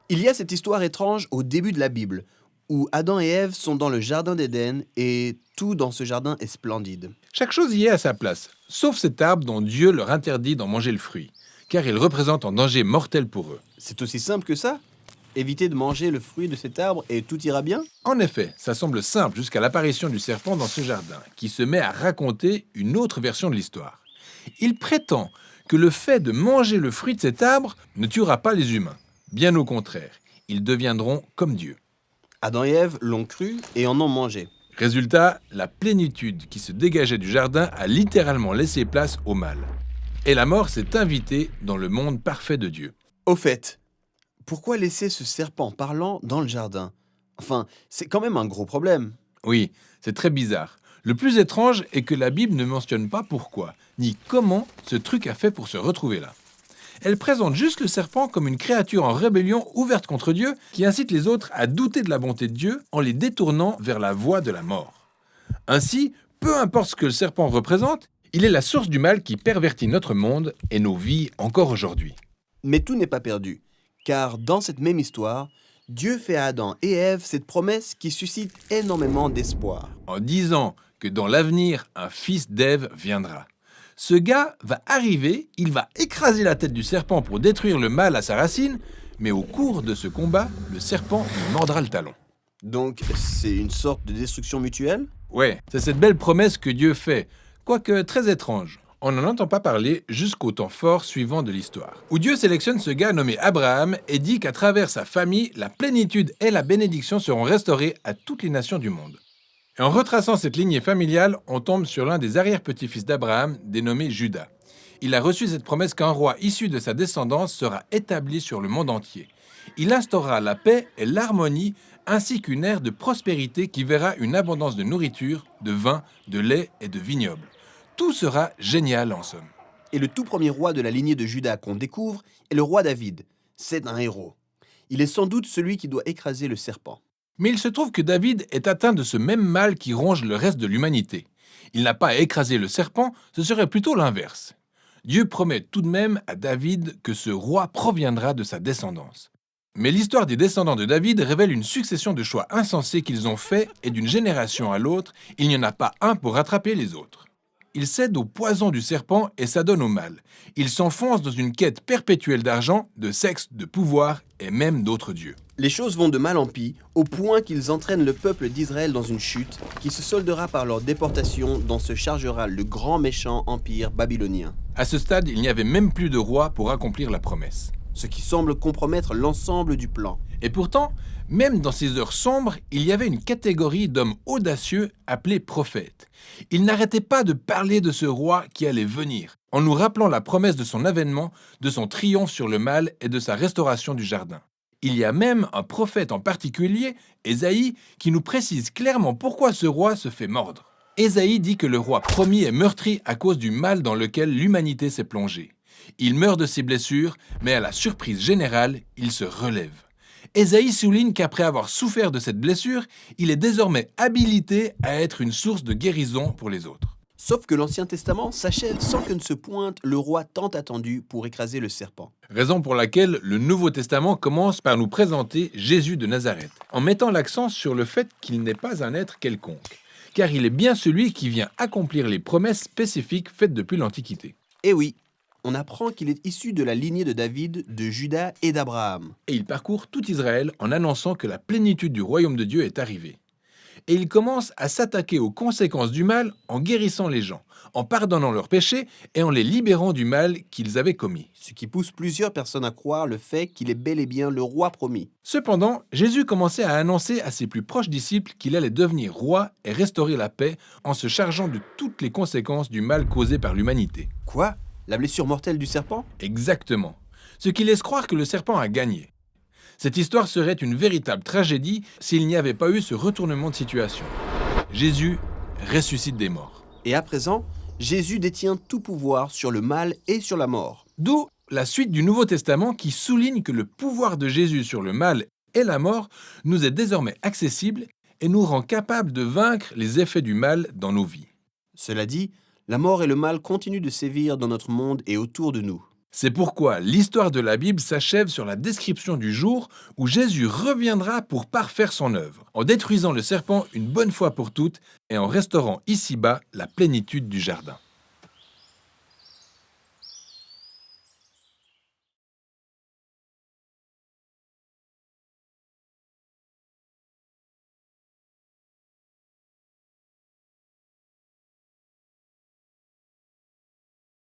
Il y a cette histoire étrange au début de la Bible, où Adam et Ève sont dans le jardin d'Éden et tout dans ce jardin est splendide. Chaque chose y est à sa place, sauf cet arbre dont Dieu leur interdit d'en manger le fruit, car il représente un danger mortel pour eux. C'est aussi simple que ça? Éviter de manger le fruit de cet arbre et tout ira bien? En effet, ça semble simple jusqu'à l'apparition du serpent dans ce jardin, qui se met à raconter une autre version de l'histoire. Il prétend que le fait de manger le fruit de cet arbre ne tuera pas les humains. Bien au contraire, ils deviendront comme Dieu. Adam et Ève l'ont cru et en ont mangé. Résultat, la plénitude qui se dégageait du jardin a littéralement laissé place au mal. Et la mort s'est invitée dans le monde parfait de Dieu. Au fait, pourquoi laisser ce serpent parlant dans le jardin? Enfin, c'est quand même un gros problème. Oui, c'est très bizarre. Le plus étrange est que la Bible ne mentionne pas pourquoi, ni comment ce truc a fait pour se retrouver là. Elle présente juste le serpent comme une créature en rébellion ouverte contre Dieu qui incite les autres à douter de la bonté de Dieu en les détournant vers la voie de la mort. Ainsi, peu importe ce que le serpent représente, il est la source du mal qui pervertit notre monde et nos vies encore aujourd'hui. Mais tout n'est pas perdu, car dans cette même histoire, Dieu fait à Adam et Ève cette promesse qui suscite énormément d'espoir. En disant que dans l'avenir, un fils d'Ève viendra. Ce gars va arriver, il va écraser la tête du serpent pour détruire le mal à sa racine, mais au cours de ce combat, le serpent lui mordra le talon. Donc, c'est une sorte de destruction mutuelle? Ouais, c'est cette belle promesse que Dieu fait, quoique très étrange. On n'en entend pas parler jusqu'au temps fort suivant de l'histoire, où Dieu sélectionne ce gars nommé Abraham et dit qu'à travers sa famille, la plénitude et la bénédiction seront restaurées à toutes les nations du monde. Et en retraçant cette lignée familiale, on tombe sur l'un des arrière-petits-fils d'Abraham, dénommé Juda. Il a reçu cette promesse qu'un roi issu de sa descendance sera établi sur le monde entier. Il instaurera la paix et l'harmonie, ainsi qu'une ère de prospérité qui verra une abondance de nourriture, de vin, de lait et de vignobles. Tout sera génial en somme. Et le tout premier roi de la lignée de Juda qu'on découvre est le roi David. C'est un héros. Il est sans doute celui qui doit écraser le serpent. Mais il se trouve que David est atteint de ce même mal qui ronge le reste de l'humanité. Il n'a pas à écraser le serpent, ce serait plutôt l'inverse. Dieu promet tout de même à David que ce roi proviendra de sa descendance. Mais l'histoire des descendants de David révèle une succession de choix insensés qu'ils ont faits et d'une génération à l'autre, il n'y en a pas un pour rattraper les autres. Ils cèdent au poison du serpent et s'adonnent au mal. Ils s'enfoncent dans une quête perpétuelle d'argent, de sexe, de pouvoir et même d'autres dieux. Les choses vont de mal en pis, au point qu'ils entraînent le peuple d'Israël dans une chute qui se soldera par leur déportation dont se chargera le grand méchant empire babylonien. À ce stade, il n'y avait même plus de roi pour accomplir la promesse. Ce qui semble compromettre l'ensemble du plan. Et pourtant, même dans ces heures sombres, il y avait une catégorie d'hommes audacieux appelés prophètes. Ils n'arrêtaient pas de parler de ce roi qui allait venir, en nous rappelant la promesse de son avènement, de son triomphe sur le mal et de sa restauration du jardin. Il y a même un prophète en particulier, Ésaïe, qui nous précise clairement pourquoi ce roi se fait mordre. Ésaïe dit que le roi promis est meurtri à cause du mal dans lequel l'humanité s'est plongée. Il meurt de ses blessures, mais à la surprise générale, il se relève. Ésaïe souligne qu'après avoir souffert de cette blessure, il est désormais habilité à être une source de guérison pour les autres. Sauf que l'Ancien Testament s'achève sans que ne se pointe le roi tant attendu pour écraser le serpent. Raison pour laquelle le Nouveau Testament commence par nous présenter Jésus de Nazareth, en mettant l'accent sur le fait qu'il n'est pas un être quelconque, car il est bien celui qui vient accomplir les promesses spécifiques faites depuis l'Antiquité. Et oui, on apprend qu'il est issu de la lignée de David, de Juda et d'Abraham. Et il parcourt tout Israël en annonçant que la plénitude du royaume de Dieu est arrivée. Et il commence à s'attaquer aux conséquences du mal en guérissant les gens, en pardonnant leurs péchés et en les libérant du mal qu'ils avaient commis. Ce qui pousse plusieurs personnes à croire le fait qu'il est bel et bien le roi promis. Cependant, Jésus commençait à annoncer à ses plus proches disciples qu'il allait devenir roi et restaurer la paix en se chargeant de toutes les conséquences du mal causé par l'humanité. Quoi? La blessure mortelle du serpent? Exactement. Ce qui laisse croire que le serpent a gagné. Cette histoire serait une véritable tragédie s'il n'y avait pas eu ce retournement de situation. Jésus ressuscite des morts. Et à présent, Jésus détient tout pouvoir sur le mal et sur la mort. D'où la suite du Nouveau Testament qui souligne que le pouvoir de Jésus sur le mal et la mort nous est désormais accessible et nous rend capables de vaincre les effets du mal dans nos vies. Cela dit, la mort et le mal continuent de sévir dans notre monde et autour de nous. C'est pourquoi l'histoire de la Bible s'achève sur la description du jour où Jésus reviendra pour parfaire son œuvre, en détruisant le serpent une bonne fois pour toutes et en restaurant ici-bas la plénitude du jardin.